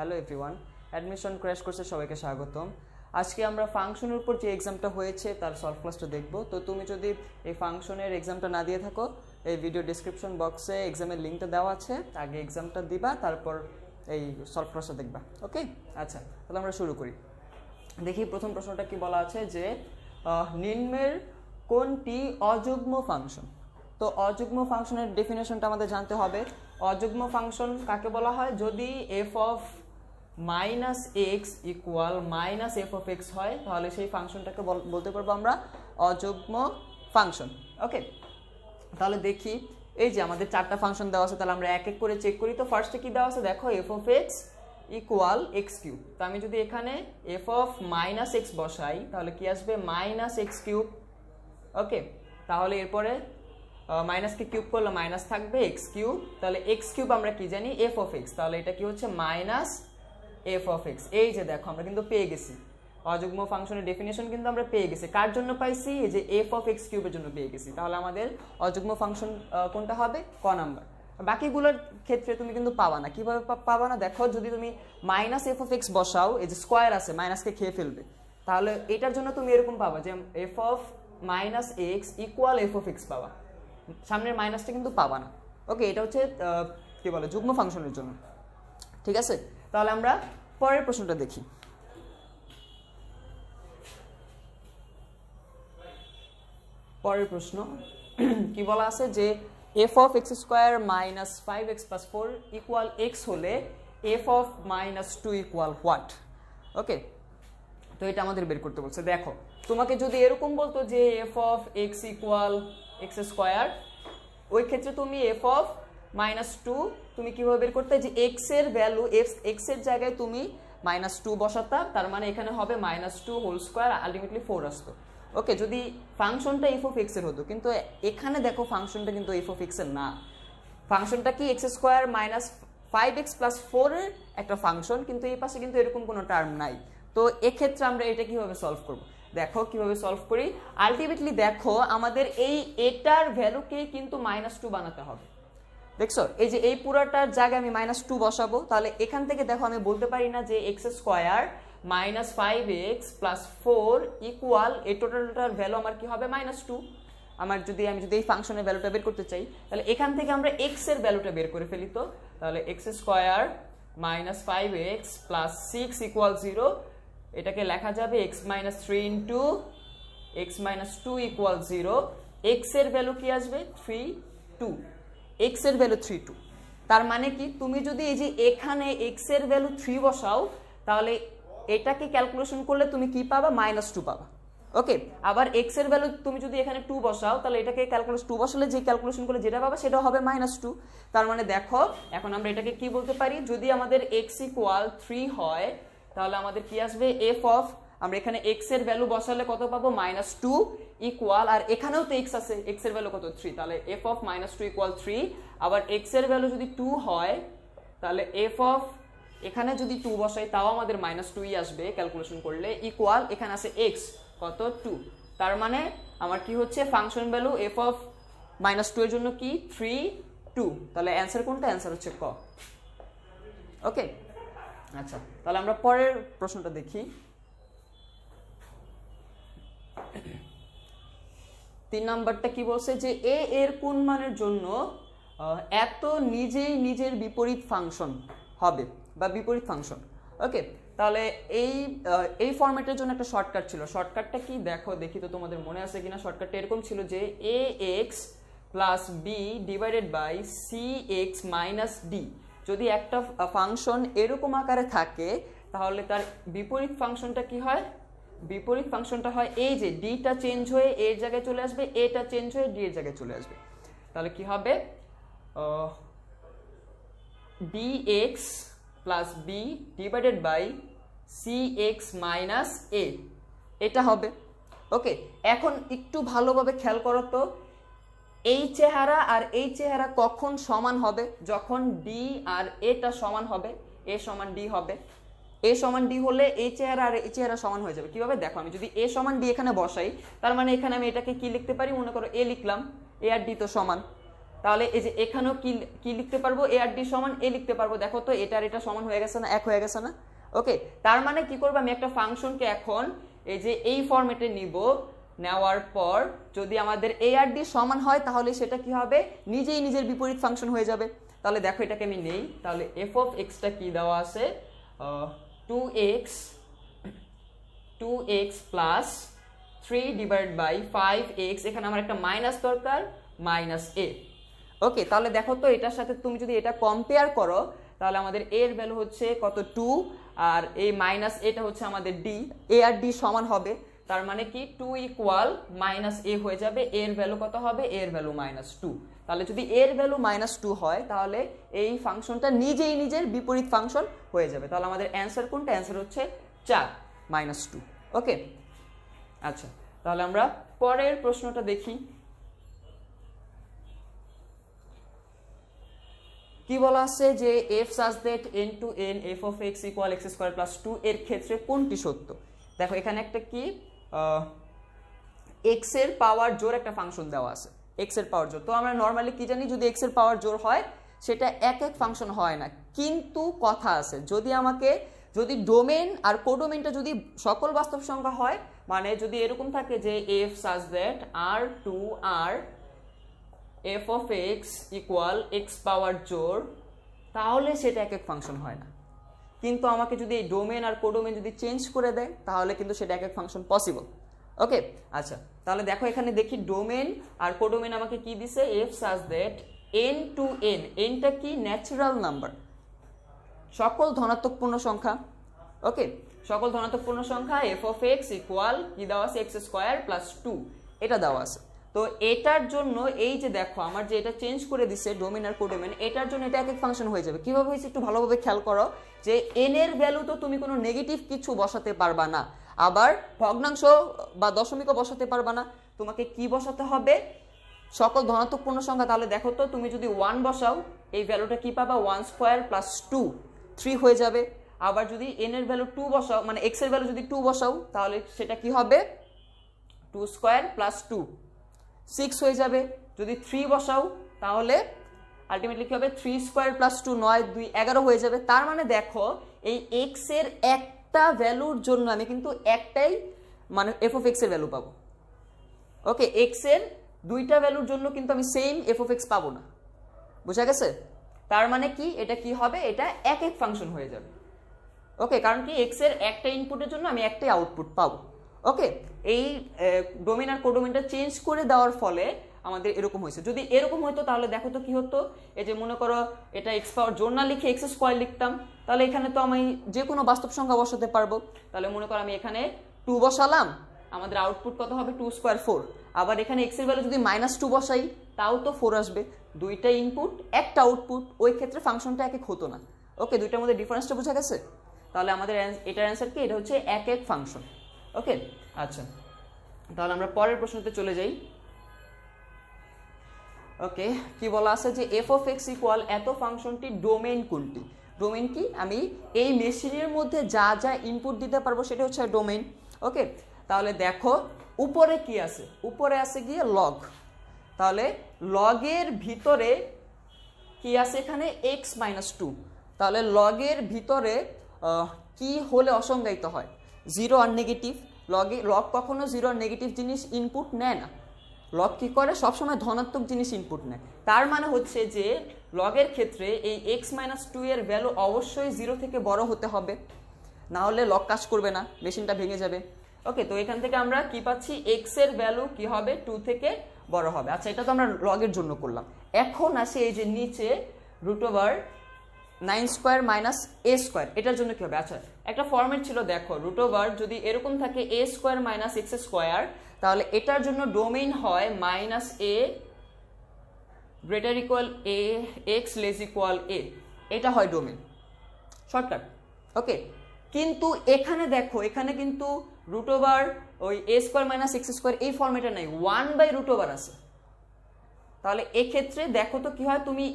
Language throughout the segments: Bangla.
হ্যালো এভরিওয়ান, অ্যাডমিশন ক্র্যাশ কোর্সে সবাইকে স্বাগতম। আজকে আমরা ফাংশনের উপর যে এক্সামটা হয়েছে তার সলভ ক্লাসটা দেখব। তো তুমি যদি এই ফাংশনের এক্সামটা না দিয়ে থাকো, এই ভিডিও ডিসক্রিপশন বক্সে এক্সামের লিঙ্কটা দেওয়া আছে, আগে এক্সামটা দিবা, তারপর এই সলভ ক্লাসটা দেখবা। ওকে, আচ্ছা তাহলে আমরা শুরু করি। দেখি প্রথম প্রশ্নটা কি বলা আছে যে নিম্নের কোনটি অযুগ্ম ফাংশন। তো অযুগ্ম ফাংশনের ডেফিনেশনটা আমাদের জানতে হবে। অযুগ্ম ফাংশন কাকে বলা হয়? যদি F of minus x equal minus F of x হয়, তাহলে সেই ফাংশনটাকে বলতে পারবো আমরা অযুগ্ম ফাংশন। ওকে, তাহলে দেখি এই যে আমাদের চারটা ফাংশন দেওয়া আছে, তাহলে আমরা এক এক করে চেক করি। তো ফার্স্টে কি দেওয়া আছে দেখো, F of X equal x cube. তো আমি যদি এখানে এফ অফ মাইনাস এক্স বসাই তাহলে কি আসবে? Minus x cube. ওকে, তাহলে এরপরে মাইনাসকে কিউব করলে মাইনাস থাকবে এক্স কিউব, তাহলে এক্স কিউব আমরা কি জানি? এফ অফ এক্স, তাহলে এটা কি হচ্ছে? Minus F of x. এই যে দেখো আমরা কিন্তু পেয়ে গেছি অযুগ্ম ফাংশনের ডেফিনেশন, কিন্তু আমরা পেয়ে গেছি। কার জন্য পাইছি? এই যে এফ অফ এক্স কিউবের জন্য পেয়ে গেছি। তাহলে আমাদের অযুগ্ম ফাংশন কোনটা হবে? ক নাম্বার। বাকিগুলোর ক্ষেত্রে তুমি কিন্তু পাবা না। কিভাবে পাবা না? দেখো, যদি তুমি মাইনাস এফ অফ এক্স বসাও, এই যে স্কোয়ার আছে, মাইনাসকে খেয়ে ফেলবে, তাহলে এটার জন্য তুমি এরকম পাবা যে F of minus x equal F of x পাবা, সামনের মাইনাসটা কিন্তু পাবা না। ওকে, এটা হচ্ছে কি বলে যুগ্ম ফাংশনের জন্য। ঠিক আছে, তাহলে আমরা পরের প্রশ্নটা দেখি। পরের প্রশ্ন কি বলা আছে যে F of X square minus 5x plus 4 equal X হলে F of minus 2 equal what? Okay, তো এটা আমাদের বের করতে বলছে। দেখো, তোমাকে যদি এরকম বলতো যে F of X equal x square, ওই ক্ষেত্রে তুমি এফ অফ মাইনাস 2 তুমি কিভাবে বের করতে? যে এক্স এর ভ্যালু, এক্স এর জায়গায় তুমি মাইনাস 2 বসাতা, তার মানে এখানে হবে মাইনাস 2 হোল স্কোয়ার, আলটিমেটলি 4 আসতো। ওকে, যদি ফাংশনটা এফ অফ এক্স এর হতো, কিন্তু এখানে দেখো ফাংশনটা কিন্তু এফ অফ এক্স এর না। ফাংশনটা কি? X square minus 5x plus 4 এর একটা ফাংশন, কিন্তু এই পাশে কিন্তু এরকম কোনো টার্ম নাই। তো এক্ষেত্রে আমরা এটা কিভাবে সলভ করব? দেখো কিভাবে সলভ করি। আলটিমেটলি দেখো আমাদের এটার ভ্যালুকে কিন্তু মাইনাস 2 বানাতে হবে। দেখছো, এই যে এই পুরাটার জায়গায় আমি মাইনাস 2 বসাবো, তাহলে এখান থেকে দেখো আমি বলতে পারি না যে x square minus 5x plus 4 equal এই টোটালটার ভ্যালু আমার কি হবে? মাইনাস 2। আমি যদি এই ফাংশনের ভ্যালুটা বের করতে চাই, তাহলে এখান থেকে আমরা এক্স এর ভ্যালুটা বের করে ফেলি। তো তাহলে x square minus 5x plus 6 equal 0, এটাকে লেখা যাবে x minus 3 into x minus 2 equal 0। X এর ভ্যালু কি আসবে? 3 2। এক্স এর ভ্যালু 3 2। তার মানে কি? তুমি যদি এই যে এখানে এক্স এর ভ্যালু 3 বসাও, তাহলে এটাকে ক্যালকুলেশন করলে তুমি কি পাবা? মাইনাস 2 পাবা। ওকে, আবার এক্স এর ভ্যালু তুমি যদি এখানে 2 বসাও, তাহলে এটাকে ক্যালকুলেশন 2 বসালে যে ক্যালকুলেশন করলে যেটা পাবা সেটা হবে মাইনাস 2। তার মানে দেখো এখন আমরা এটাকে কি বলতে পারি? যদি আমাদের এক্স ইকুয়াল 3 হয়, তাহলে আমাদের কি আসবে? এফ অফ, আমরা এখানে এক্স এর ভ্যালু বসালে কত পাবো? মাইনাস 2 ইকুয়াল, আর এখানেও তো এক্স আছে, এক্স এর ভ্যালু কত? 3, তাহলে এফ অফ মাইনাস 2 ইকুয়াল 3। আবার এক্স এর ভ্যালু যদি 2 হয়, তাহলে এফ অফ, এখানে যদি 2 বসাই তাও আমাদের মাইনাস 2ই আসবে ক্যালকুলেশন করলে, ইকুয়াল এখানে আছে এক্স কত? 2। তার মানে আমার কি হচ্ছে? Function value F of minus 2 এর জন্য কি? 3 2। তাহলে অ্যান্সার কোনটা? অ্যান্সার হচ্ছে ক। ওকে, আচ্ছা তাহলে আমরা পরের প্রশ্নটা দেখি। 3 নাম্বারটা কি বলছে? যে এ এর কোন মানের জন্য এত নিজেই নিজের বিপরীত ফাংশন হবে বা বিপরীত ফাংশন। ওকে, তাহলে এই ফরম্যাটের জন্য একটা শর্টকাট ছিল। শর্টকাটটা কি দেখো, দেখি তো তোমাদের মনে আছে কিনা। শর্টকাটটা এরকম ছিল যে A X plus B divided by C X minus D. যদি একটা ফাংশন এরকম আকারে থাকে, তাহলে তার বিপরীত ফাংশনটা কি হয়? বিপরীত ফাংশনটা হয় এই যে ডিটা চেঞ্জ হয়ে এর জায়গায় চলে আসবে, এটা চেঞ্জ হয়ে ডি এর জায়গায় চলে আসবে। তাহলে কি হবে? dx plus B divided by C X minus A, এটা হবে। ওকে, এখন একটু ভালোভাবে খেয়াল করো তো, এই চেহারা আর এই চেহারা কখন সমান হবে? যখন ডি আর এটা সমান হবে, এ সমান ডি হবে। এ সমান ডি হলে এই চেহারা আর এই চেহারা সমান হয়ে যাবে। কিভাবে? দেখো, আমি যদি এ সমান ডি এখানে বসাই, তার মানে এখানে আমি এটাকে কি লিখতে পারি? মনে করো এ লিখলাম, এ আর ডি তো সমান। তাহলে এই যে এখানেও কি কি লিখতে পারবো, এ আর ডি সমান এ লিখতে পারবো। দেখো তো এটা আর এটা সমান হয়ে গেছে না, এক হয়ে গেছে না? ওকে, তার মানে কি করবো, আমি একটা ফাংশনকে এখন এই যে এই ফরম্যাটে নিব, নেওয়ার পর যদি আমাদের এ আর ডি সমান হয় তাহলে সেটা কি হবে, নিজেই নিজের বিপরীত ফাংশন হয়ে যাবে। তাহলে দেখো এটাকে আমি নেই, তাহলে এফ অফ এক্সটা কি দেওয়া আছে, 2x plus 3 divide by 5x, এখানে আমার একটা মাইনাস দরকার, মাইনাস a। ওকে, তাহলে দেখো তো এটার সাথে তুমি যদি এটা কম্পেয়ার করো তাহলে আমাদের a এর ভ্যালু হচ্ছে কত, 2, আর এই মাইনাস এটা হচ্ছে আমাদের d, a আর d সমান হবে, তার মানে কি 2 ইকুয়াল মাইনাস a হয়ে যাবে। a এর ভ্যালু কত হবে, a এর ভ্যালু -2। তাহলে যদি a এর ভ্যালু -2 হয় তাহলে এই ফাংশনটা নিজেই নিজের বিপরীত ফাংশন হয়ে যাবে। তাহলে আমাদের অ্যান্সার কোনটা, অ্যান্সার হচ্ছে 4 -2। ওকে, আচ্ছা, তাহলে আমরা পরের প্রশ্নটা দেখি। কি বলা আছে যে f such that n to n f of x equal x square plus 2 এর ক্ষেত্রে কোনটি সত্য। দেখো এখানে একটা কি x এর পাওয়ার জোর একটা ফাংশন দেওয়া আছে, x এর পাওয়ার জোর। তো আমরা নরমালি কি জানি, যদি x এর পাওয়ার জোর হয় সেটা এক এক ফাংশন হয় না, কিন্তু কথা আছে যদি ডোমেন আর কোডোমেনটা যদি সকল বাস্তব সংখ্যা হয়, মানে যদি এরকম থাকে যে f such that r f of x equal x পাওয়ার জোর, তাহলে সেটা এক এক ফাংশন হয় না। কিন্তু আমাকে যদি এই ডোমেন আর কোডোমেন যদি চেঞ্জ করে দেয় তাহলে কিন্তু সেটা এক এক ফাংশন পসিবল। ওকে, আচ্ছা, তাহলে দেখো এখানে দেখি ডোমেন আর কোডোমেন আমাকে কি দিছে, f such that n to n, nটা কি ন্যাচারাল নাম্বার, সকল ধনাত্মক পূর্ণ সংখ্যা। ওকে, সকল ধনাত্মক পূর্ণ সংখ্যা f of x ইকুয়াল কি দেওয়া আছে, x স্কয়ার প্লাস 2, এটা দেওয়া আছে। তো এটার জন্য এই যে দেখো আমার যে এটা চেঞ্জ করে দিছে ডোমেন আর কোডোমেন, এটার জন্য এটা এক এক ফাংশন হয়ে যাবে। কিভাবে হয়েছে একটু ভালোভাবে খেয়াল করো, যে n এর ভ্যালু তো তুমি কোনো নেগেটিভ কিছু বসাতে পারবা না, আবার ভগ্নাংশ বা দশমিকও বসাতে পারবা না, তোমাকে কি বসাতে হবে, সকল ধনাত্মক পূর্ণ সংখ্যা। তাহলে দেখো তো তুমি যদি 1 বসাও এই ভ্যালুটা কি পাবা, 1 স্কয়ার প্লাস 2, 3 হয়ে যাবে। আবার যদি n এর ভ্যালু 2 বসাও, মানে x এর ভ্যালু যদি 2 বসাও তাহলে সেটা কি হবে, 2 স্কয়ার প্লাস 2, 6 হয়ে যাবে। যদি 3 বসাও তাহলে আলটিমেটলি কি হবে, 3 স্কয়ার প্লাস 2, 9 2 11 হয়ে যাবে। তার মানে দেখো এই x এর একটা ভ্যালুর জন্য আমি কিন্তু একটাই মানে f of x এর ভ্যালু পাবো। ওকে, x এর দুইটা ভ্যালুর জন্য কিন্তু আমি সেম f of x পাবো না, বুঝা গেছে? তার মানে কি, এটা কি হবে, এটা এক এক ফাংশন হয়ে যাবে। ওকে, কারণ কি x এর একটা ইনপুটের জন্য আমি একটাই আউটপুট পাবো। ওকে, এই ডোমেন আর কোডোমেনটা চেঞ্জ করে দেওয়ার ফলে আমাদের এরকম হয়েছে। যদি এরকম হতো তাহলে দেখো তো কি হতো, এই যে মনে করো এটা x পাওয়ার জোর না লিখে x স্কয়ার লিখতাম, তাহলে এখানে তো আমি যে কোনো বাস্তব সংখ্যা বসাতে পারবো। তাহলে মনে করো আমি এখানে 2 বসালাম, আমাদের আউটপুট কত হবে, 2 স্কয়ার 4। আবার এখানে x এর ভ্যালু যদি -2 বসাই তাও তো 4 আসবে, দুইটা ইনপুট একটা আউটপুট, ওই ক্ষেত্রে ফাংশনটা এক এক হতো না। ওকে, দুইটার মধ্যে ডিফারেন্সটা বোঝা গেছে? তাহলে আমাদের এটার অ্যান্সার কি, এটা হচ্ছে এক এক ফাংশন। ওকে, আচ্ছা, তাহলে আমরা পরের প্রশ্নতে চলে যাই। ওকে, কি বলা আছে যে f of x ইকুয়াল এত ফাংশনটি ডোমেন কোনটি। ডোমেন কি, আমি এই মেশিনের মধ্যে যা যা ইনপুট দিতে পারবো সেটা হচ্ছে ডোমেন। ওকে, তাহলে দেখো উপরে কি আছে, উপরে আছে গিয়ে লগ, তাহলে লগের ভিতরে কি আছে এখানে, x - 2, তাহলে লগের ভিতরে কি হলে অসংজ্ঞায়িত হয়, 0 আর নেগেটিভ। লগ কখনো 0 আর নেগেটিভ জিনিস ইনপুট নেয় না, লগ কি করে, সবসময় ধনাত্মক জিনিস ইনপুট নেয়। তার মানে হচ্ছে যে লগের ক্ষেত্রে এই x - 2 এর ভ্যালু অবশ্যই 0 থেকে বড় হতে হবে, না হলে লগ কাজ করবে না, মেশিনটা ভেঙে যাবে। ওকে, তো এখান থেকে আমরা কি পাচ্ছি, x এর ভ্যালু কি হবে, 2 থেকে বড় হবে। আচ্ছা, এটা তো আমরা লগের জন্য করলাম। এখন আসে এই যে নিচে √9² - a স্কয়ার, এটার জন্য কি হবে। আচ্ছা, একটা ফরম্যাট ছিল, দেখো √ যদি এরকম থাকে a² - x স্কয়ার, তাহলে এটার জন্য ডোমেইন হয় -a ≥ a, x ≤ a, এটা হয় ডোমেইন, শর্টকাট। ওকে, কিন্তু এখানে দেখো, এখানে কিন্তু √ ওই a² - x স্কয়ার এই ফরম্যাটে নাই, 1/√, আছে। তাহলে এক্ষেত্রে দেখো তো কি হয়, তুমি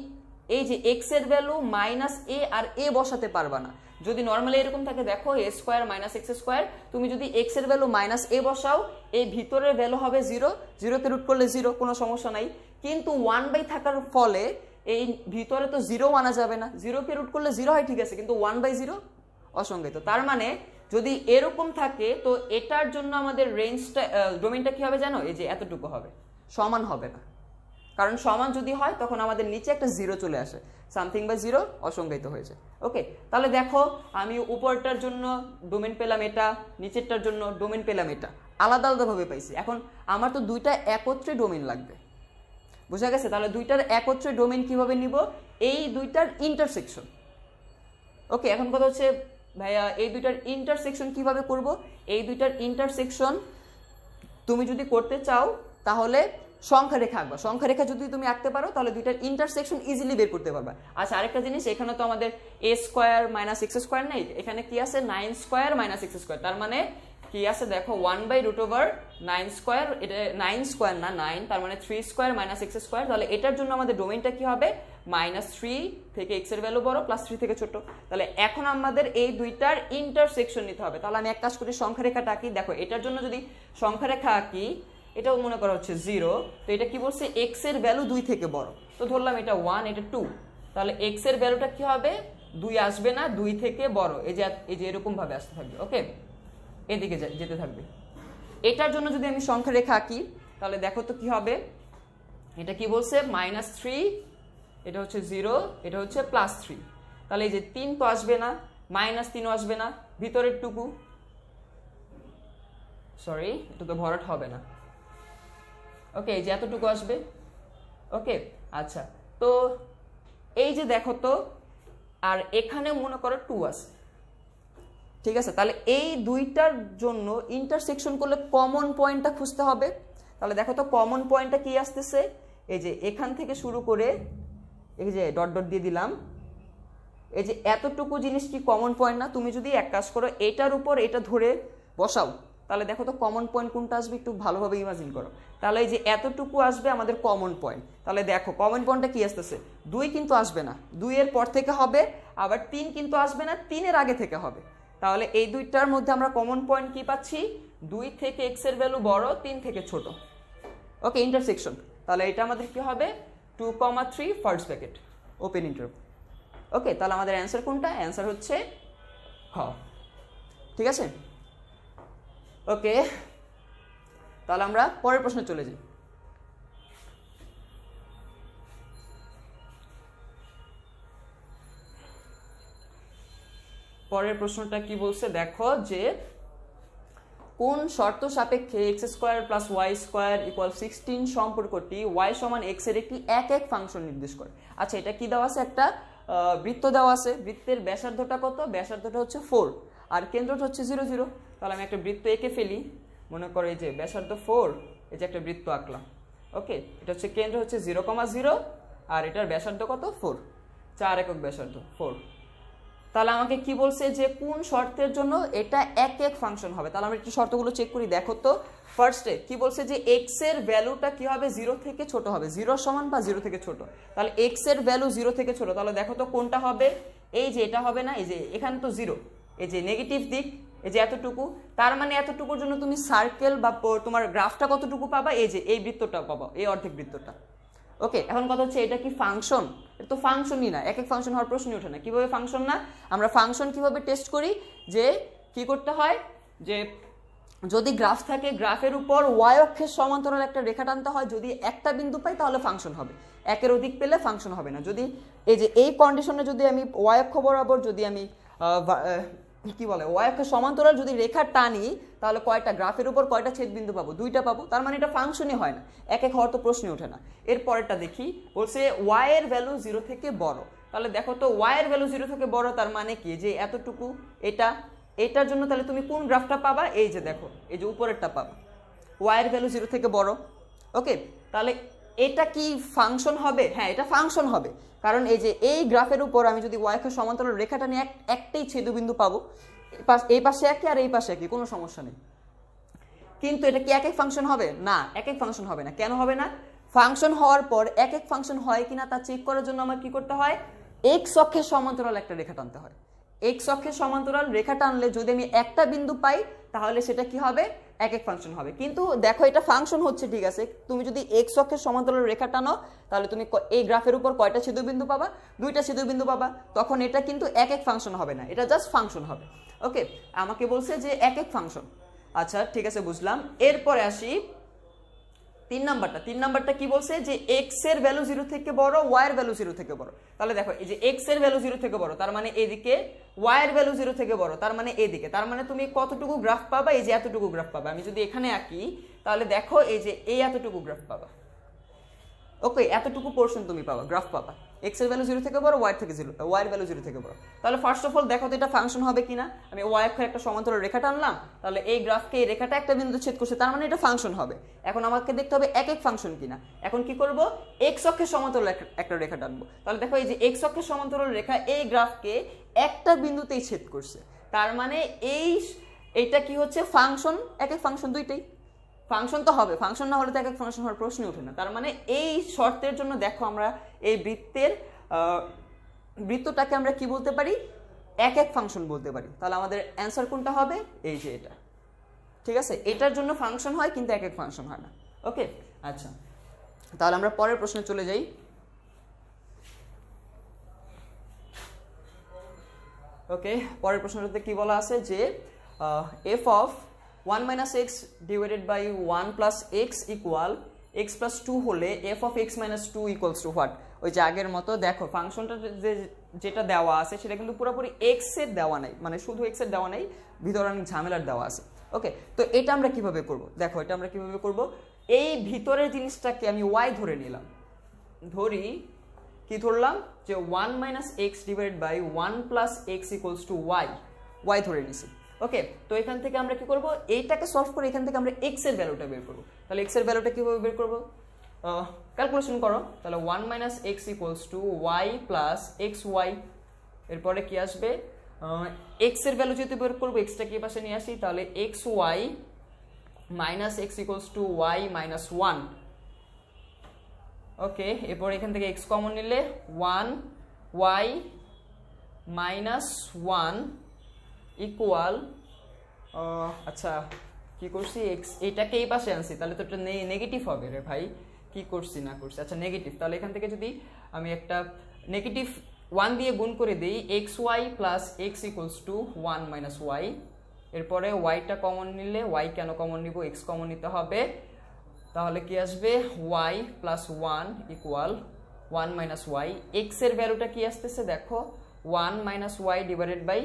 এই যে x এর ভ্যালু -a আর a বসাতে পারবা না, যদি নর্মালি এরকম থাকে দেখো এ স্কোয়ার মাইনাস এক্স স্কোয়ার, তুমি যদি এক্স এর ভ্যালু মাইনাস এ বসাও, এই ভিতরের ভ্যালু হবে 0, 0কে রুট করলে 0, কোনো সমস্যা নাই। কিন্তু 1/, থাকার ফলে এই ভিতরে তো 0 আনা যাবে না, 0কে রুট করলে 0 হয় ঠিক আছে, কিন্তু 1/0 অসংজ্ঞায়িত। তার মানে যদি এরকম থাকে তো এটার জন্য আমাদের রেঞ্জটা ডোমেইনটা কি হবে জানো, এই যে এতটুকু হবে, সমান হবে না। কারণ সমান যদি হয় তখন আমাদের নিচে একটা 0 চলে আসে, সামথিং বাই 0 অসংজ্ঞায়িত হয়ে যায়। ওকে, তাহলে দেখো আমি উপরটার জন্য ডোমেইন পেলাম এটা, নিচেরটার জন্য ডোমেইন পেলাম এটা, আলাদা আলাদাভাবে পাইছি। এখন আমার তো দুইটা একত্রে ডোমেইন লাগবে, বুঝা গেছে? তাহলে দুইটার একত্রে ডোমেইন কিভাবে নিব, এই দুইটার ইন্টারসেকশন। ওকে, এখন কথা হচ্ছে ভাইয়া এই দুইটার ইন্টারসেকশন কিভাবে করব? এই দুইটার ইন্টারসেকশন তুমি যদি করতে চাও তাহলে সংখ্যা রেখা আঁকবা। সংখ্যা রেখা যদি তুমি আঁকতে পারো তাহলে দুইটার ইন্টারসেকশন ইজিলি বের করতে পারবা। আচ্ছা, আরেকটা জিনিস, এখানে তো আমাদের এ স্কোয়ার মাইনাস এক্স স্কোয়ার নেই, এখানে কি আছে 9 স্কোয়ার মাইনাস এক্স স্কোয়ার। তার মানে কি আছে দেখো 1/√9 স্কোয়ার, এটা 9 স্কোয়ার না 9, তার মানে 3 স্কোয়ার মাইনাস এক্স স্কোয়ার। তাহলে এটার জন্য আমাদের ডোমেইনটা কি হবে, -3 থেকে এক্স এর ভ্যালু বড়, +3 থেকে ছোট। তাহলে এখন আমাদের এই দুইটার ইন্টারসেকশন নিতে হবে। তাহলে আমি এক কাজ করি, সংখ্যা রেখাটা আঁকি। দেখো এটার জন্য যদি সংখ্যা রেখা আঁকি, এটাও মনে করা হচ্ছে 0, তো এটা কি বলছে এক্স এর ভ্যালু 2 থেকে বড়, তো ধরলাম এটা 1, এটা 2। তাহলে এক্স এর ভ্যালুটা কি হবে, 2 আসবে না, 2 থেকে বড়, এই যে এরকম ভাবে আসতে থাকবে। ওকে, এদিকে যেতে থাকবে। এটার জন্য যদি আমি সংখ্যা রেখা আঁকি তাহলে দেখো তো কি হবে, এটা কি বলছে -3, এটা হচ্ছে 0, এটা হচ্ছে +3। তাহলে এই যে 3 তো আসবে না, -3ও আসবে না, ভিতরের টুকু সরি এটা তো ভরাট হবে না। ওকে, এই যে এতটুকু আসবে। ওকে, আচ্ছা, তো এই যে দেখো তো, আর এখানে মনে করো 2 আছে, ঠিক আছে? তাহলে এই দুইটার জন্য ইন্টারসেকশন করলে কমন পয়েন্টটা খুঁজতে হবে। তাহলে দেখো তো কমন পয়েন্টটা কি আসতেছে, এই যে এখান থেকে শুরু করে এই যে ডট ডট দিয়ে দিলাম, এই যে এতটুকু জিনিস কি কমন পয়েন্ট না? তুমি যদি এক কাজ করো, এটার উপর এটা ধরে বসাও, তাহলে দেখো তো কমন পয়েন্ট কোনটা আসবে, একটু ভালোভাবে ইমাজিন করো। তাহলে এই যে এতটুকু আসবে আমাদের কমন পয়েন্ট। তাহলে দেখো কমন পয়েন্টটা কি আসতেছে, 2 কিন্তু আসবে না, 2 এর পর থেকে হবে, আবার 3 কিন্তু আসবে না, 3 এর আগে থেকে হবে। তাহলে এই দুইটার মধ্যে আমরা কমন পয়েন্ট কি পাচ্ছি, 2 থেকে এক্স এর ভ্যালু বড়, 3 থেকে ছোট। ওকে, ইন্টারসেকশন। তাহলে এটা আমাদের কি হবে, 2, 3 ফার্স্ট ব্র্যাকেট ওপেন ইন্টারভ্যাল। ওকে, তাহলে আমাদের অ্যান্সার কোনটা, অ্যান্সার হচ্ছে হ। ঠিক আছে? ওকে, তাহলে আমরা পরের প্রশ্নে চলে যাই। পরের প্রশ্নটা কি বলছে দেখো, যে কোন শর্ত সাপেক্ষে x² + y² = 16 সম্পর্কটি y = x এর একটি এক ফাংশন নির্দেশ করে। আচ্ছা, এটা কি দেওয়া আছে, একটা বৃত্ত দেওয়া আছে, বৃত্তের ব্যাসার্ধটা কত, ব্যাসার্ধটা হচ্ছে 4 আর কেন্দ্রটা হচ্ছে 0, 0। তাহলে আমি একটা বৃত্ত এঁকে ফেলি, মনে করো এই যে ব্যাসার্ধ 4, এই যে একটা বৃত্ত আঁকলাম। ওকে, এটা হচ্ছে কেন্দ্র হচ্ছে 0, 0 আর এটার ব্যাসার্ধ কত, 4, 4 একক ব্যাসার্ধ 4। তাহলে আমাকে কি বলছে, যে কোন শর্তের জন্য এটা এক ফাংশন হবে। তাহলে আমরা একটু শর্তগুলো চেক করি। দেখো তো ফার্স্টে কি বলছে, যে x এর ভ্যালুটা কি হবে, 0 থেকে ছোট হবে, 0 সমান বা 0 থেকে ছোট। তাহলে x এর ভ্যালু 0 থেকে ছোট, তাহলে দেখো তো কোনটা হবে, এই যে এটা হবে না, এই যে এখানে তো 0, এই যে নেগেটিভ দিক, এই যে এতটুকু। তার মানে এতটুকুর জন্য তুমি সার্কেল বা তোমার গ্রাফটা কতটুকু পাবা, এই যে এই বৃত্তটা পাবা, এই অর্ধেক বৃত্তটা। ওকে, এখন কথা হচ্ছে এটা কি ফাংশন, এটা তো ফাংশনই না, এক ফাংশন হওয়ার প্রশ্নই ওঠে না। কিভাবে ফাংশন না, আমরা ফাংশন কিভাবে টেস্ট করি, যে কি করতে হয়, যে যদি গ্রাফ থাকে, গ্রাফের উপর ওয়াই অক্ষের সমান্তরাল একটা রেখা টানতে হয়, যদি একটা বিন্দু পাই তাহলে ফাংশন হবে, একের অধিক পেলে ফাংশন হবে না। যদি এই যে এই কন্ডিশনে যদি আমি ওয়াই অক্ষ বরাবর যদি আমি কি বলে ওয়াই অক্ষের সমান্তরাল যদি রেখা টানি, তাহলে কয়টা গ্রাফের উপর কয়টা ছেদবিন্দু পাবো, 2টা পাবো। তার মানে এটা ফাংশনই হয় না, এক হওয়ার তো প্রশ্নই ওঠে না। এর পরেরটা দেখি, বলছে ওয়াই এর ভ্যালু 0 থেকে বড়। তাহলে দেখো তো ওয়াই এর ভ্যালু 0 থেকে বড়, তার মানে কি, যে এতটুকু, এটার জন্য তাহলে তুমি কোন গ্রাফটা পাবা, এই যে দেখো এই যে উপরেরটা পাবা, ওয়াই এর ভ্যালু 0 থেকে বড়। ওকে, তাহলে এটা কি ফাংশন হবে, হ্যাঁ এটা ফাংশন হবে, কারণ এই যে এই গ্রাফের উপর আমি যদি ওয়াই অক্ষের সমান্তরাল রেখাটা নিয়ে একটাই ছেদবিন্দু পাবো, এই পাশে একই আর এই পাশে একই, কোনো সমস্যা নেই। কিন্তু এটা কি এক ফাংশন হবে না, এক ফাংশন হবে না। কেন হবে না, ফাংশন হওয়ার পর এক ফাংশন হয় কিনা তা চেক করার জন্য আমার কি করতে হয়, এক্স অক্ষের সমান্তরাল একটা রেখা টানতে হয়। এক্স অক্ষের সমান্তরাল রেখা টানলে যদি আমি একটা বিন্দু পাই তাহলে সেটা কি হবে, এক এক ফাংশন হবে। কিন্তু দেখো এটা ফাংশন হচ্ছে ঠিক আছে, তুমি যদি এক্স অক্ষের সমান্তরাল রেখা টানো তাহলে তুমি এই গ্রাফের উপর কয়টা ছিদ্রবিন্দু পাবা, দুইটা ছিদ্রবিন্দু পাবা। তখন এটা কিন্তু এক এক ফাংশন হবে না, এটা জাস্ট ফাংশন হবে। ওকে, আমাকে বলছে যে এক এক ফাংশন। আচ্ছা ঠিক আছে, বুঝলাম। এরপরে আসি 3 নাম্বারটা কি বলছে যে এক্স এর ভ্যালু 0 থেকে বড়, ওয়াই এর ভ্যালু 0 থেকে বড়। তাহলে দেখো এই যে এক্স এর ভ্যালু 0 থেকে বড় তার মানে এদিকে, ওয়াই এর ভ্যালু 0 থেকে বড় তার মানে এদিকে। তার মানে তুমি কতটুকু গ্রাফ পাবা, এই যে এতটুকু গ্রাফ পাবা। আমি যদি এখানে আঁকি তাহলে দেখো এই যে এই এতটুকু গ্রাফ পাবা। ওকে, এতটুকু পোরশন তুমি পাবা, গ্রাফ পাবা। এক্স এর ভ্যালু 0 থেকে বড়, ওয়াই এর ভ্যালু 0 থেকে বড়। তাহলে ফার্স্ট অফ অল দেখো তো এটা ফাংশন হবে কিনা। আমি ওয়াই অক্ষের একটা সমান্তরাল রেখা টানলাম, তাহলে এই গ্রাফকে এই রেখাটা একটা বিন্দু ছেদ করছে, তার মানে এটা ফাংশন হবে। এখন আমাকে দেখতে হবে এক এক ফাংশন কিনা। এখন কি করব, এক্স অক্ষের সমান্তরাল একটা রেখা টানবো। তাহলে দেখো এই যে এক্স অক্ষের সমান্তরাল রেখা এই গ্রাফকে একটা বিন্দুতেই ছেদ করছে, তার মানে এইটা কি হচ্ছে, ফাংশন। এক এক ফাংশন দুইটাই ফাংশন তো হবে, ফাংশন না হলে তো এক এক ফাংশন হওয়ার প্রশ্নই ওঠে না। তার মানে এই শর্তের জন্য দেখো আমরা এই বৃত্তটাকে আমরা কি বলতে পারি, এক এক ফাংশন বলতে পারি। তাহলে আমাদের অ্যান্সার কোনটা হবে, এই যে এটা। ঠিক আছে, এটার জন্য ফাংশন হয় কিন্তু এক এক ফাংশন হয় না। ওকে, আচ্ছা তাহলে আমরা পরের প্রশ্নে চলে যাই। ওকে, পরের প্রশ্নটাতে কি বলা আছে যে F of 1 minus x divided by 1 plus x equal x plus 2 হলে f of x minus 2 equals to what? ওই যে আগের মতো দেখো ফাংশনটা যেটা দেওয়া আছে সেটা কিন্তু পুরোপুরি x এর দেওয়া নাই, মানে শুধু x এর দেওয়া নাই, ভিতরে অনেক ঝামেলার দেওয়া আছে। ওকে, তো এটা আমরা কিভাবে করব, দেখো এটা আমরা কিভাবে করব, এই ভিতরের জিনিসটাকে আমি y ধরে নিলাম, কি ধরলাম যে 1 minus x divided by 1 plus x equals to y ধরে নিছি। ওকে, তো এখান থেকে আমরা কি করব, এইটাকে সলভ করে এখান থেকে আমরা x এর ভ্যালুটা বের করব। তাহলে x এর ভ্যালুটা কিভাবে বের করব, ক্যালকুলেশন করো। তাহলে 1 minus x equals to y plus xy, এরপরে কি আসবে, x এর ভ্যালু যেহেতু বের করব xটা কি পাশে নিয়ে আসি, তাহলে xy minus x equals to y minus 1। ওকে, এরপর এখান থেকে x কমন নিলে 1y minus 1 ইকুয়াল, আচ্ছা কি করছি, এক্স এইটাকে এই পাশে আনছি, তাহলে তো এটা নেগেটিভ হবে রে ভাই, কি করছি না করছি, আচ্ছা নেগেটিভ। তাহলে এখান থেকে যদি আমি একটা নেগেটিভ 1 দিয়ে গুণ করে দিই, X Y plus X equals to 1 minus Y. এরপরে ওয়াইটা কমন নিলে, ওয়াই কেন কমন নিব, এক্স কমন নিতে হবে, তাহলে কি আসবে Y plus 1 equal 1 minus Y. X এর ভ্যালুটা কি আসতেছে দেখো, 1 minus Y divided by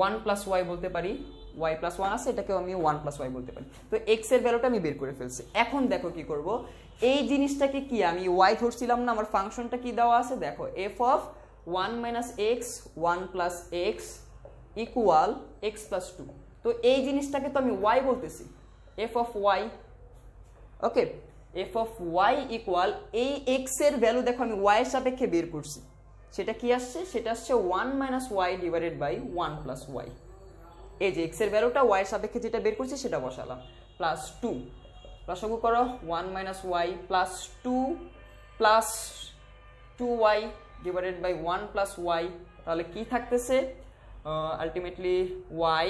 1 plus Y বলতে পারি, y প্লাস 1 আছে, এটাকেও আমি 1 প্লাস ওয়াই বলতে পারি। তো x এর ভ্যালুটা আমি বের করে ফেলছি। এখন দেখো কি করব, এই জিনিসটাকে কি আমি y ধরছিলাম না, আমার ফাংশনটা কি দেওয়া আছে দেখো, f of 1 minus x 1 plus X equal x plus 2। তো এই জিনিসটাকে তো আমি y বলতেছি, f of y। Okay, f of y equal এই x এর ভ্যালু দেখো আমি y এর সাপেক্ষে বের করছি, সেটা কি আসছে, সেটা আসছে 1 minus Y divided by 1 plus Y. এই যে x এর ভ্যালুটা y এর সাপেক্ষে যেটা বের করছি সেটা বসালাম, প্লাস 2, লসাগু করো 1 minus Y plus 2 plus 2y divided by 1 plus Y. তাহলে কি থাকতেছে, ultimately y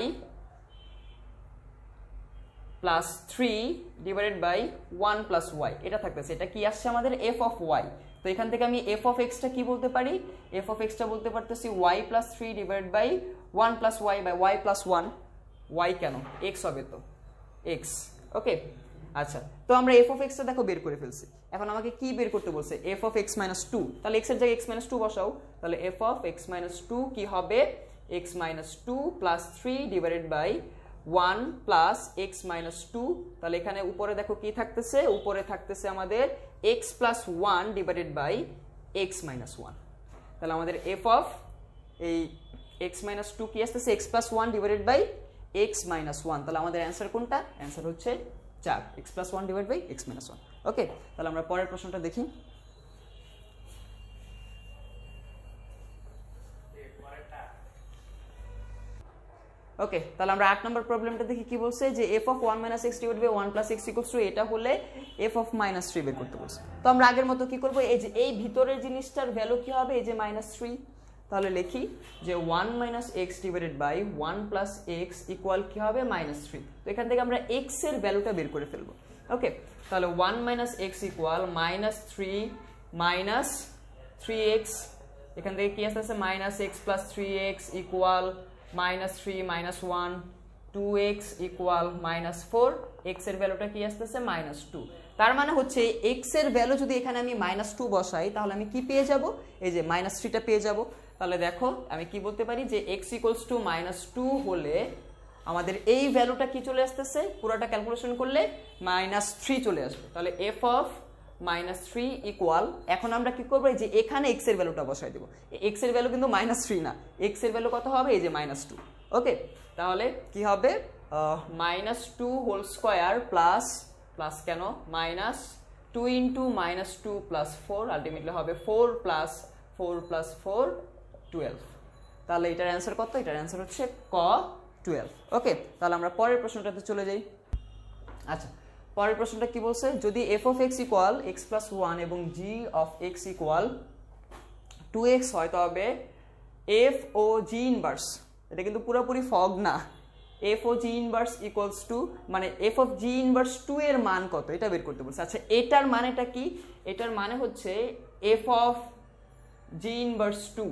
plus 3 divided by 1 plus Y, এটা থাকতেছে। এটা কি আসছে আমাদের f অফ y। তো এখান থেকে আমি f অফ x টা কি বলতে পারি, f অফ x টা বলতে পারতেছি y plus 3 divide by 1 plus Y by y plus 1। y কেন, x হবে তো x। ওকে, আচ্ছা তো আমরা f অফ x টা দেখো বের করে ফেলছি। এখন আমাকে কি বের করতে বলছে, f অফ x মাইনাস 2। তাহলে x এর জায়গায় x মাইনাস 2 বসাও। তাহলে f অফ x মাইনাস 2 কি হবে, x minus 2 plus 3 divided by 1 plus x minus 2। তাহলে এখানে উপরে দেখো কি থাকতেছে, উপরে থাকতেছে আমাদের x plus 1 divided by x minus 1। তাহলে আমাদের f অফ এই x মাইনাস 2 কি আসতেছে, x plus 1 divided by x minus 1। তাহলে আমাদের অ্যান্সার কোনটা, অ্যান্সার হচ্ছে 4, x plus 1 divide by x minus 1। Okay, তাহলে আমরা পরের প্রশ্নটা দেখি। ওকে, তাহলে আমরা 8 নম্বর প্রবলেমটা দেখি কি বলছে, যে f of 1 minus x divide by 1 plus x equals to, এটা হলে f অফ মাইনাস 3 বের করতে বলছে। তো আমরা আগের মতো কি করব, এই যে এই ভিতরের জিনিসটার ভ্যালু কি হবে, এই যে মাইনাস 3। তাহলে লিখি যে 1 minus X divided by 1 plus X equal কি হবে -3। তো এখান থেকে আমরা এক্স এর ভ্যালুটা বের করে ফেলবো। ওকে, তাহলে 1 minus x equal -3 minus 3x, এখান থেকে কি আসতেছে -x plus 3x equal -3 minus 1, 2x equal -4, x এর ভ্যালুটা কি আসতেছে -2। তার মানে হচ্ছে x এর ভ্যালু যদি এখানে আমি -2 বসাই তাহলে আমি কি পেয়ে যাব, এই যে -3টা পেয়ে যাব। তাহলে দেখো আমি কি বলতে পারি যে x ইকুয়ালস টু -2 হলে আমাদের এই ভ্যালুটা কি চলে আসতেছে, পুরোটা ক্যালকুলেশন করলে -3 চলে আসবে। তাহলে f অফ -3 ইকুয়াল, এখন আমরা কি করবো, এই যে এখানে x এর ভ্যালুটা বসাই দেবো। x এর ভ্যালু কিন্তু -3 না, x এর ভ্যালু কত হবে, এই যে -2। ওকে, তাহলে কি হবে -2 হোল স্কোয়ার প্লাস কেন -2 ইন্টু -2 প্লাস 4, আলটিমেটলি হবে 4 প্লাস 4 12। তাহলে এটার অ্যান্সার কত, এটার অ্যান্সার হচ্ছে ক 12। ওকে, তাহলে আমরা পরের প্রশ্নটাতে চলে যাই। আচ্ছা, পরের প্রশ্নটা কি বলছে, যদি f of x equal x plus 1 এবং g of x equal 2x হয় তবে f ও g ইনভার্স, এটা কিন্তু পুরোপুরি ফগ না, f ও g ইনভার্স ইকুয়ালস টু মানে f of g ইনভার্স 2 এর মান কত এটা বের করতে বলছে। আচ্ছা, এটার মানেটা কি, এটার মানে হচ্ছে f of g ইনভার্স 2,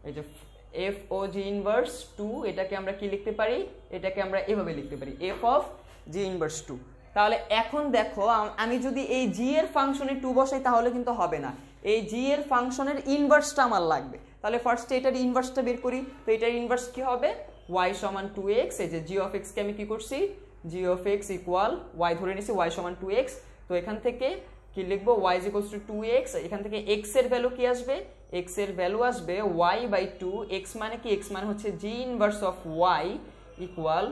এই যে f ও g ইনভার্স 2, এটাকে আমরা কি লিখতে পারি, এটাকে আমরা এভাবে লিখতে পারি f of g ইনভার্স 2। তাহলে এখন দেখো আমি যদি এই g এর ফাংশনে 2 বসাই তাহলে কিন্তু হবে না, এই g এর ফাংশনের ইনভার্সটা আমার লাগবে। তাহলে ফার্স্টে এটার ইনভার্সটা বের করি। তো এটার ইনভার্স কি হবে, y সমান 2x, এই যে g of x কে আমি কি করছি, g of x equal y ধরে নিছি, y সমান 2x। তো এখান থেকে কি লিখবো, y is equals to 2x, এখান থেকে x এর ভ্যালু কি আসবে, x এর ভ্যালু আসবে y বাই 2, x মানে কি, x মানে হচ্ছে g inverse of y equal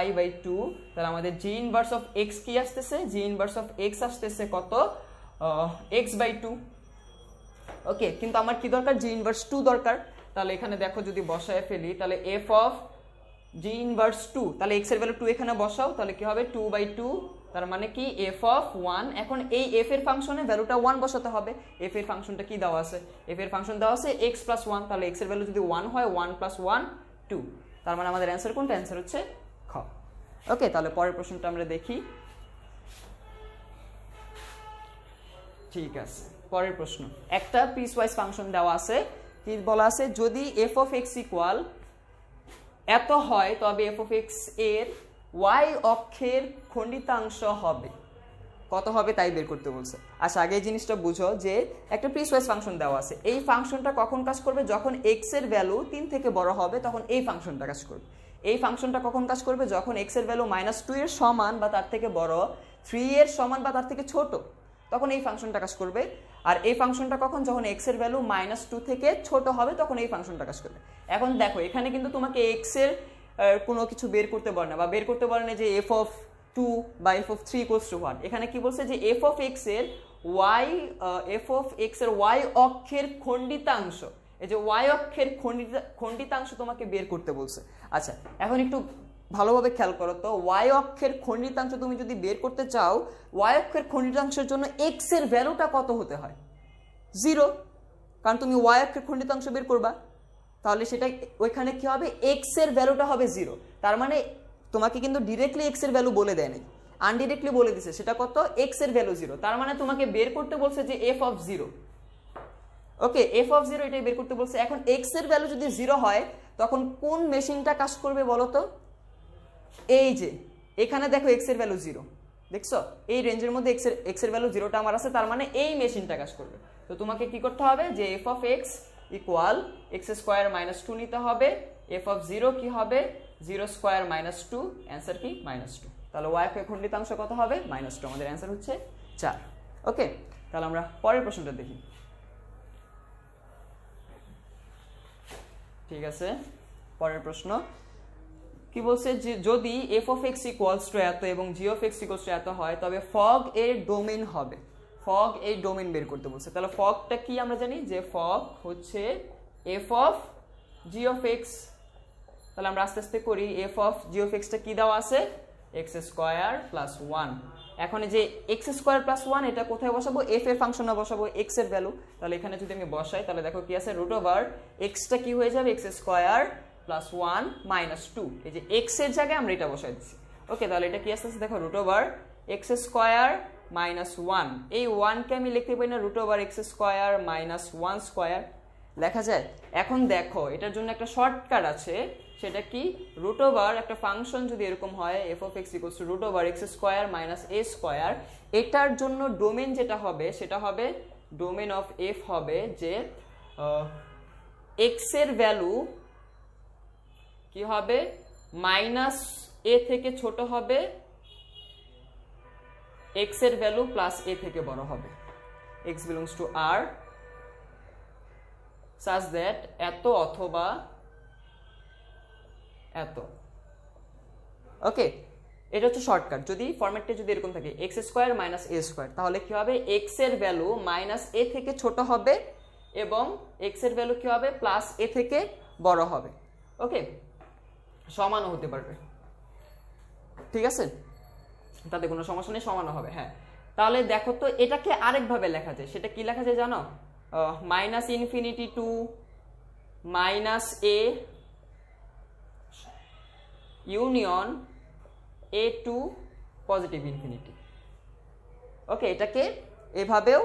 y by 2। তাহলে আমাদের g ইনভার্স অফ x কি আসতেছে, g ইনভার্স অফ x আসতেছে কত, x বাই 2। ওকে, কিন্তু আমার কি দরকার, g ইনভার্স 2 দরকার। তাহলে এখানে দেখো যদি বসায় ফেলি তাহলে f অফ g ইনভার্স 2, তাহলে x এর ভ্যালু 2 এখানে বসাও, তাহলে কি হবে 2 বাই 2, তার মানে কি f অফ 1। এখন এই f এর ফাংশনে ভ্যালুটা 1 বসাতে হবে, f এর ফাংশনটা কি দেওয়া আছে, f এর ফাংশন দেওয়া আছে x প্লাস 1, তাহলে x এর ভ্যালু যদি 1 হয় 1 প্লাস 1 2, তার মানে আমাদের অ্যান্সার কোনটা, অ্যান্সার হচ্ছে খ। ওকে, তাহলে পরের প্রশ্নটা আমরা দেখি। ঠিক আছে, পরের প্রশ্ন, একটা পিসওয়াইজ ফাংশন দেওয়া আছে, কি বলা আছে, যদি f of x ইকুয়াল এত হয় তবে f of x এর y অক্ষের খণ্ডিতাংশ হবে, কত হবে তাই বের করতে বলছে। আচ্ছা, আগে এই জিনিসটা বুঝো যে একটা পিসওয়াইজ ফাংশন দেওয়া আছে, এই ফাংশনটা কখন কাজ করবে, যখন x এর ভ্যালু 3 থেকে বড় হবে তখন এই ফাংশনটা কাজ করবে। এই ফাংশনটা কখন কাজ করবে, যখন x এর ভ্যালু -2 এর সমান বা তার থেকে বড়, 3 এর সমান বা তার থেকে ছোট, তখন এই ফাংশনটা কাজ করবে। আর এই ফাংশনটা কখন, যখন x এর ভ্যালু -2 থেকে ছোট হবে তখন এই ফাংশনটা কাজ করবে। এখন দেখো এখানে কিন্তু তোমাকে x এর কোনো কিছু বের করতে বলে না, বা বের করতে বলে না যে f of 2 বা f of 3 ইকুয়ালস টু 1। এখানে কি বলছে যে f of x এর y অক্ষের খণ্ডিতাংশ, এই যে y অক্ষের খণ্ডিতাংশ তোমাকে বের করতে বলছে। আচ্ছা, এখন একটু ভালোভাবে খেয়াল করো তো, y অক্ষের খণ্ডিতাংশ তুমি যদি বের করতে চাও, y অক্ষের খণ্ডিতাংশের জন্য x এর ভ্যালুটা কত হতে হয়, 0, কারণ তুমি y অক্ষের খণ্ডিতাংশ বের করবা, তাহলে সেটা ওইখানে কি হবে, x এর ভ্যালুটা হবে 0। তার মানে তোমাকে কিন্তু ডিরেক্টলি x এর ভ্যালু বলে দেয় নাই, আনডিরেক্টলি বলে দিছে সেটা কত, x এর ভ্যালু 0। তার মানে তোমাকে বের করতে বলছে যে f of 0। Okay, f of 0 এটাই বের করতে বলছে। এখন x এর ভ্যালু যদি 0 হয় তখন কোন মেশিনটা কাজ করবে বলো তো, এই যে এখানে দেখো x এর ভ্যালু 0, দেখছো এই রেঞ্জের মধ্যে x এর ভ্যালু 0টা আমার আছে, তার মানে এই মেশিনটা কাজ করবে। তো তোমাকে কি করতে হবে, যে f of x equal x square -2 নিতে হবে, f of 0 কি হবে, 0 স্কোয়ার -2, অ্যান্সার কি -2। তাহলে y এর খণ্ডিতাংশ কত হবে, -2, আমাদের অ্যান্সার হচ্ছে 4। ওকে, তাহলে আমরা পরের প্রশ্নটা দেখি। ঠিক আছে, পরের প্রশ্ন কি বলছে, যে যদি f of x equals two এত এবং g of x equals two এত হয় তবে ফগ এর ডোমেইন হবে, ফগ এর ডোমেইন বের করতে বলছে। তাহলে ফগটা কি আমরা জানি যে ফগ হচ্ছে f of g of x। তাহলে আমরা আস্তে আস্তে করি, f of g of x টা কি দেওয়া আছে, x স্কয়ার প্লাস 1 এখন যে এক্স স্কোয়ার প্লাস ওয়ান এটা কোথায় বসাবো, এফ এর ফাংশনে বসাবো এক্স এর ভ্যালু। তাহলে এখানে যদি আমি বসাই তাহলে দেখো কি আছে, রুট ওভার এক্সটা কি হয়ে যাবে, X square plus one minus two, এই যে এক্স এর জায়গায় আমরা এটা বসাই দিচ্ছি। ওকে, তাহলে এটা কি আসতেছে দেখো, root over X square minus one, এই ওয়ানকে আমি লিখতে পারি না, root over X square minus one square লেখা যায়। এখন দেখো এটার জন্য একটা শর্টকাট আছে, সেটা কি, রুট ওভার একটা ফাংশন যদি এরকম হয় F of X equals to root over X square minus A square, এটার জন্য ডোমেন যেটা হবে সেটা হবে, ডোমেন অফ এফ হবে যে এক্স এর ভ্যালু কি হবে, মাইনাস এ থেকে ছোট হবে, এক্স এর ভ্যালু প্লাস এ থেকে বড় হবে, X belongs to R such that এত অথবা এত। ওকে, এটা হচ্ছে শর্টকাট। যদি ফরম্যাটটা যদি এরকম থাকে x square minus A square, তাহলে কি হবে, এক্স এর ভ্যালু মাইনাস এ থেকে ছোট হবে এবং এক্স এর ভ্যালু কি হবে, প্লাস এ থেকে বড় হবে। ওকে, সমানও হতে পারবে, ঠিক আছে, তাতে কোনো সমস্যা নেই, সমানও হবে। হ্যাঁ, তাহলে দেখো তো এটাকে আরেকভাবে লেখা যায়, সেটা কি লেখা যায় জানো, minus infinity to minus A union A to positive infinity. Okay, এটাকে এভাবেও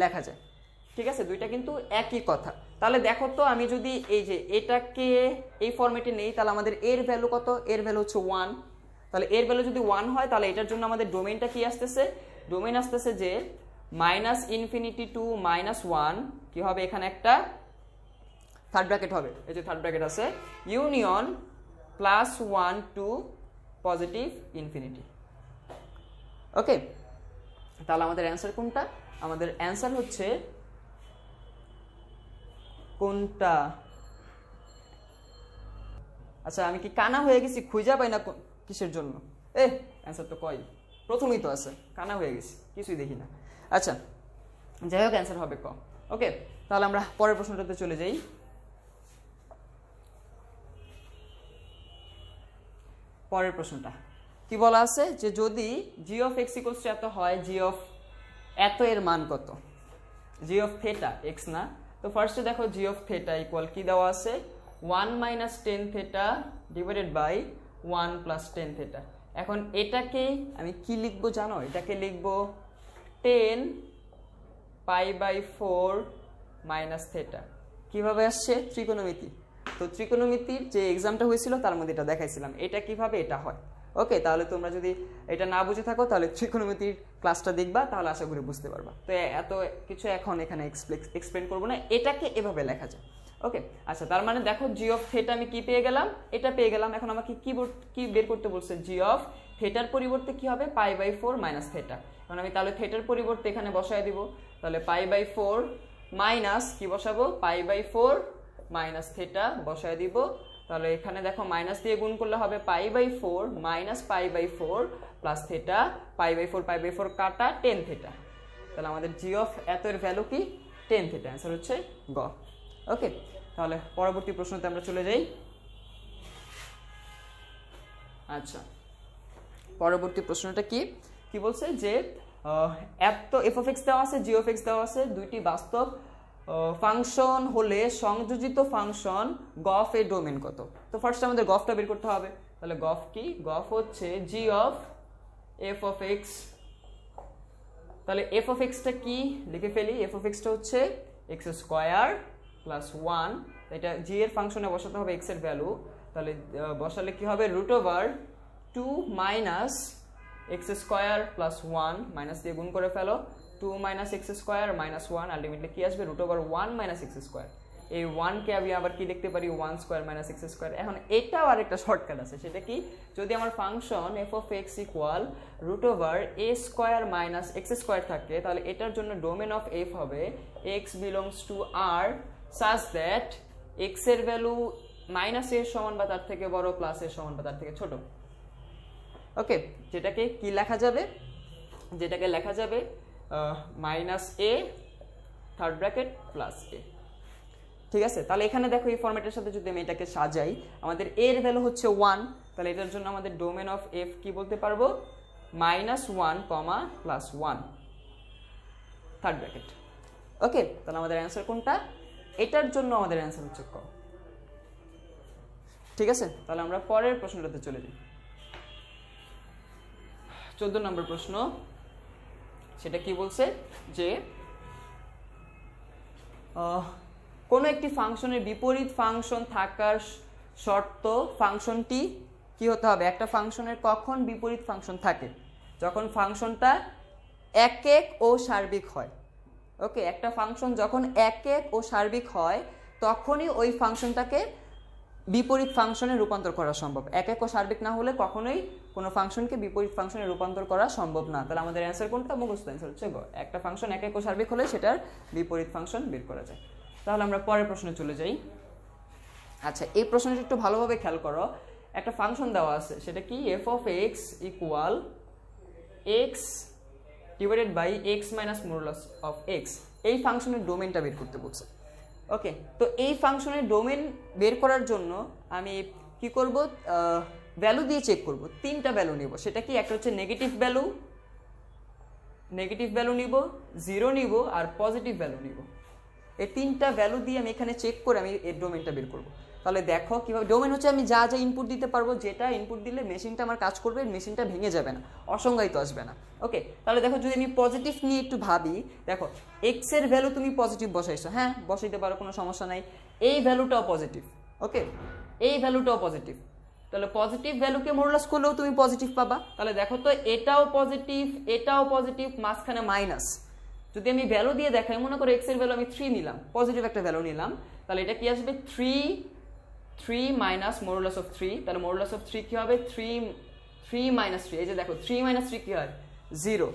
লেখা যায়, ঠিক আছে, দুইটা কিন্তু একই কথা। তাহলে দেখো তো আমি যদি এই যে এটাকে এই ফরম্যাটে নেই, তাহলে আমাদের এর ভ্যালু কত, এর ভ্যালু হচ্ছে ওয়ান। তাহলে এর ভ্যালু যদি ওয়ান হয় তাহলে এটার জন্য আমাদের ডোমেইনটা কি আসতেছে, ডোমেইন আসতেছে যে minus infinity to minus one, কি হবে, এখানে একটা থার্ড ব্র্যাকেট হবে, এই যে থার্ড ব্র্যাকেট আছে, union plus one to positive infinity. Okay, তাহলে আমাদের অ্যান্সার কোনটা, আমাদের অ্যান্সার হচ্ছে কোনটা, আচ্ছা আমি কি কানা হয়ে গেছি, খুঁজা পাই না কিসের জন্য, অ্যান্সার তো কই, প্রথমেই তো আছে, কানা হয়ে গেছি, কিছুই দেখি না। আচ্ছা যাই হোক, অ্যান্সার হবে ক। ওকে, তাহলে আমরা পরের প্রশ্নটাতে চলে যাই। পরের প্রশ্নটা কি বলা আছে, যে যদি জি অফ এক্স ইকুয়ালস টু এত হয়, জি অফ এত এর মান কত, জি অফ থেটা এক্স না, তো ফার্স্টে দেখো জি অফ থেটা ইকুয়াল কি দেওয়া আছে, one minus tan theta divided by one plus tan theta. এখন এটাকে আমি কি লিখবো জানো, এটাকে লিখবো tan pi by four minus theta. কীভাবে আসছে, ত্রিকোণমিতি, তো ত্রিকোণমিতির যে এক্সামটা হয়েছিল তার মধ্যে এটা দেখাইছিলাম, এটা কিভাবে এটা হয়। ওকে, তাহলে তোমরা যদি এটা না বুঝে থাকো তাহলে ত্রিকোণমিতির ক্লাসটা দেখবা, তাহলে আশা করি বুঝতে পারবা। তো এত কিছু এখন এখানে এক্সপ্লেন করবো না, এটাকে এভাবে লেখা যায়। ওকে, আচ্ছা তার মানে দেখো জি অফ থেটা আমি কি পেয়ে গেলাম, এটা পেয়ে গেলাম। এখন আমাকে কি বের করতে বলছে, জি অফ থেটার পরিবর্তে কি হবে, pi by four minus theta. এখন আমি তাহলে থেটার পরিবর্তে এখানে বসায় দিব, তাহলে পাই বাই ফোর মাইনাস কি বসাবো, pi by four minus theta বসায় দিব। তাহলে এখানে দেখো মাইনাস দিয়ে গুণ করলে হবে pi by four minus pi by four plus theta, pi by four কাটা টেন থেটা। তাহলে আমাদের জি অফ এত এর ভ্যালু কি, টেন থেটা, অ্যান্সার হচ্ছে গ। ওকে, তাহলে পরবর্তী প্রশ্নতে আমরা চলে যাই। আচ্ছা পরবর্তী প্রশ্নটা কি বলছে, যে এত এফ অফ এক্স দেওয়া আছে, জি অফ এক্স দেওয়া আছে, দুইটি বাস্তব ফাংশন হলে সংযোজিত ফাংশন গফ এর ডোমেন কত। তো ফার্স্ট আমাদের গফটা বের করতে হবে, তাহলে গফ কি, গফ হচ্ছে জি অফ এফ অফ এক্স। তাহলে এফ অফ এক্সটা কি লিখে ফেলি, এফ অফ এক্সটা হচ্ছে এক্স স্কোয়ার প্লাস ওয়ান, এটা জি এর ফাংশনে বসাতে হবে এক্স এর ভ্যালু, তাহলে বসালে কি হবে, root over two minus X square plus one, minus দিয়ে গুণ করে ফেলো, two minus X square minus one, ultimately কি আসবে, root over one minus X square. এই ওয়ানকে আমি আবার কি লিখতে পারি, one square minus X square. এখন এটাও আরেকটা শর্টকাট আছে, সেটা কি, যদি আমার function F of X equal root over A square minus X square থাকে, তাহলে এটার জন্য ডোমেন অফ এফ হবে X belongs to R such that X এর ভ্যালু মাইনাস এর সমান বা তার থেকে বড়, প্লাস এর সমান বা তার থেকে ছোট। ওকে, যেটাকে কি লেখা যাবে, যেটাকে লেখা যাবে মাইনাস এ থার্ড ব্র্যাকেট প্লাস এ। ঠিক আছে, তাহলে এখানে দেখো এই ফরম্যাটের সাথে যদি আমি এটাকে সাজাই, আমাদের এর ভ্যালু হচ্ছে ওয়ান, তাহলে এটার জন্য আমাদের ডোমেন অফ এফ কি বলতে পারবো, -1, +1 থার্ড ব্র্যাকেট। ওকে, তাহলে আমাদের অ্যান্সার কোনটা? এটার জন্য আমাদের অ্যান্সার হচ্ছে ক। ঠিক আছে, তাহলে আমরা পরের প্রশ্নটাতে চলে যাই। 14 নম্বর প্রশ্ন, সেটা কি বলছে যে কোনো একটি ফাংশনের বিপরীত ফাংশন থাকার শর্ত ফাংশনটি কি হতে হবে? একটা ফাংশনের কখন বিপরীত ফাংশন থাকে? যখন ফাংশনটা একক ও সার্বিক হয়। ওকে, একটা ফাংশন যখন একক ও সার্বিক হয় তখনই ওই ফাংশনটাকে বিপরীত ফাংশনে রূপান্তর করা সম্ভব। একক ও সার্বিক না হলে কখনোই কোনো ফাংশনকে বিপরীত ফাংশনে রূপান্তর করা সম্ভব না। তাহলে আমাদের অ্যান্সার কোনটা? মুখস্থ অ্যান্সার হচ্ছে গ। একটা ফাংশন একক ও সার্বিক হলে সেটার বিপরীত ফাংশন বের করা যায়। তাহলে আমরা পরের প্রশ্নে চলে যাই। আচ্ছা, এই প্রশ্নটা একটু ভালোভাবে খেয়াল করো। একটা ফাংশন দেওয়া আছে, সেটা কি? f of x equal x divided by x minus modulus of x। এই ফাংশনের ডোমেনটা বের করতে বলছে। ওকে, তো এই ফাংশনের ডোমেন বের করার জন্য আমি কি করব? ভ্যালু দিয়ে চেক করব। তিনটা ভ্যালু নিব। সেটা কি? একটা হচ্ছে নেগেটিভ ভ্যালু নিব, জিরো নিব, আর পজিটিভ ভ্যালু নিব। এই তিনটা ভ্যালু দিয়ে আমি এখানে চেক করে আমি এর ডোমেনটা বের করব। তাহলে দেখো কিভাবে ডোমেন হচ্ছে আমি যা যা ইনপুট দিতে পারবো, যেটা ইনপুট দিলে মেশিনটা আমার কাজ করবে, মেশিনটা ভেঙে যাবে না, অসংজ্ঞায়িত আসবে না। ওকে, তাহলে দেখো যদি আমি পজিটিভ নিয়ে একটু ভাবি, দেখো এক্স এর ভ্যালু তুমি পজিটিভ বসাইছো, হ্যাঁ বসাইতে পারো, কোনো সমস্যা নাই। এই ভ্যালুটাও পজিটিভ। ওকে, এই ভ্যালুটাও পজিটিভ। তাহলে পজিটিভ ভ্যালুকে মডুলাস করলেও তুমি পজিটিভ পাবা। তাহলে দেখো তো এটাও পজিটিভ, মাঝখানে মাইনাস। যদি আমি ভ্যালু দিয়ে দেখাই, মনে করো এক্স এর ভ্যালু আমি 3 নিলাম, পজিটিভ একটা ভ্যালু নিলাম, তাহলে এটা কি আসবে? 3 মাইনাস মডুলাস অফ 3। তাহলে মডুলাস অফ 3 কি হবে? 3 মাইনাস 3। এই যে দেখো 3 মাইনাস 3 কি হয়? 0।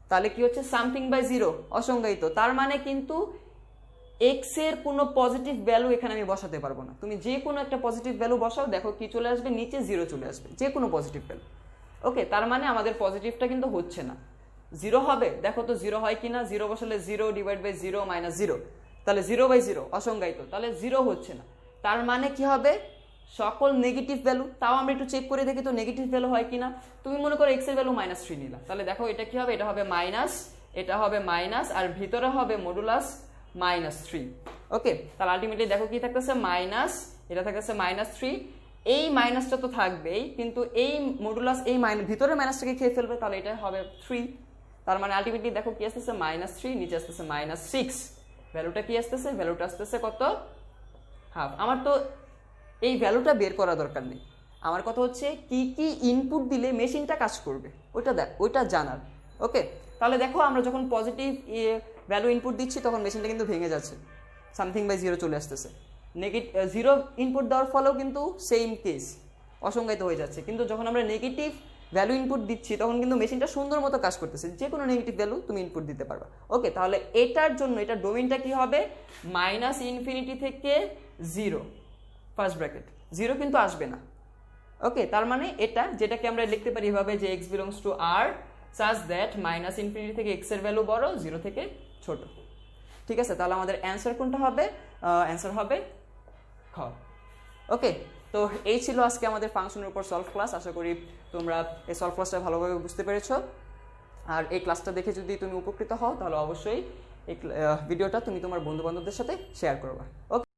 তাহলে কি হচ্ছে? সামথিং বাই 0, অসংজ্ঞায়িত। তার মানে কিন্তু এক্স এর কোনো পজিটিভ ভ্যালু এখানে আমি বসাতে পারবো না। তুমি যে কোনো একটা পজিটিভ ভ্যালু বসাও, দেখো কি চলে আসবে? নিচে 0 চলে আসবে, যে কোনো পজিটিভ ভ্যালু। ওকে, তার মানে আমাদের পজিটিভটা কিন্তু হচ্ছে না, 0 হবে। দেখো তো 0 হয় কিনা? 0 বসালে 0 ডিভাইড বাই 0 মাইনাস 0, তাহলে 0/0 অসংজ্ঞায়িত, তাহলে 0 হচ্ছে না। তার মানে কি হবে? সকল নেগেটিভ ভ্যালু। তাও আমরা একটু চেক করে দেখি তো নেগেটিভ ভ্যালু হয় কিনা। তুমি মনে করো এক্স এর ভ্যালু -3 নিলা, তাহলে দেখো এটা কি হবে? এটা হবে মাইনাস, এটা হবে মাইনাস, আর ভিতরে হবে মডুলাস -3। ওকে, তাহলে আলটিমেটলি দেখো কি থাকতেছে? মাইনাস, এটা থাকতেছে -3। এই মাইনাসটা তো থাকবেই, কিন্তু এই মডুলাস এই ভিতরে মাইনাসটাকে খেয়ে ফেলবে, তাহলে এটা হবে 3। তার মানে আলটিমেটলি দেখো কি আসতেছে? -3, নিচে আসতেছে -6। ভ্যালুটা কি আসতেছে? ভ্যালুটা আসতেছে কত? হাফ। আমার তো এই ভ্যালুটা বের করা দরকার নেই, আমার কথা হচ্ছে কি কি ইনপুট দিলে মেশিনটা কাজ করবে ওইটা জানার। ওকে, তাহলে দেখো আমরা যখন পজিটিভ ভ্যালু ইনপুট দিচ্ছি তখন মেশিনটা কিন্তু ভেঙে যাচ্ছে, সামথিং বাই 0 চলে আসতেছে। নেগেটিভ 0 ইনপুট দেওয়ার ফলেও কিন্তু সেম কেস, অসংজ্ঞায়িত হয়ে যাচ্ছে। কিন্তু যখন আমরা নেগেটিভ ভ্যালু ইনপুট দিচ্ছি তখন কিন্তু মেশিনটা সুন্দর মতো কাজ করতেছে, যে কোনো নেগেটিভ ভ্যালু তুমি ইনপুট দিতে পারবা। ওকে, তাহলে এটার জন্য এটার ডোমেইনটা কি হবে? -ইনফিনিটি থেকে 0, ফার্স্ট ব্র্যাকেট। 0 কিন্তু আসবে না। ওকে, তার মানে এটা যেটাকে আমরা লিখতে পারি এভাবে যে x belongs to r such that -infinity থেকে x এর ভ্যালু বড়, 0 থেকে ছোট। ঠিক আছে, তাহলে আমাদের অ্যান্সার কোনটা হবে? অ্যান্সার হবে খ। ওকে, তো এই ছিল আজকে আমাদের ফাংশনের উপর সলভ ক্লাস। আশা করি তোমরা এই সলভ ক্লাসটা ভালোভাবে বুঝতে পেরেছো। আর এই ক্লাসটা দেখে যদি তুমি উপকৃত হও তাহলে অবশ্যই এই ভিডিওটা তুমি তোমার বন্ধু বান্ধবদের সাথে শেয়ার করবা। ওকে।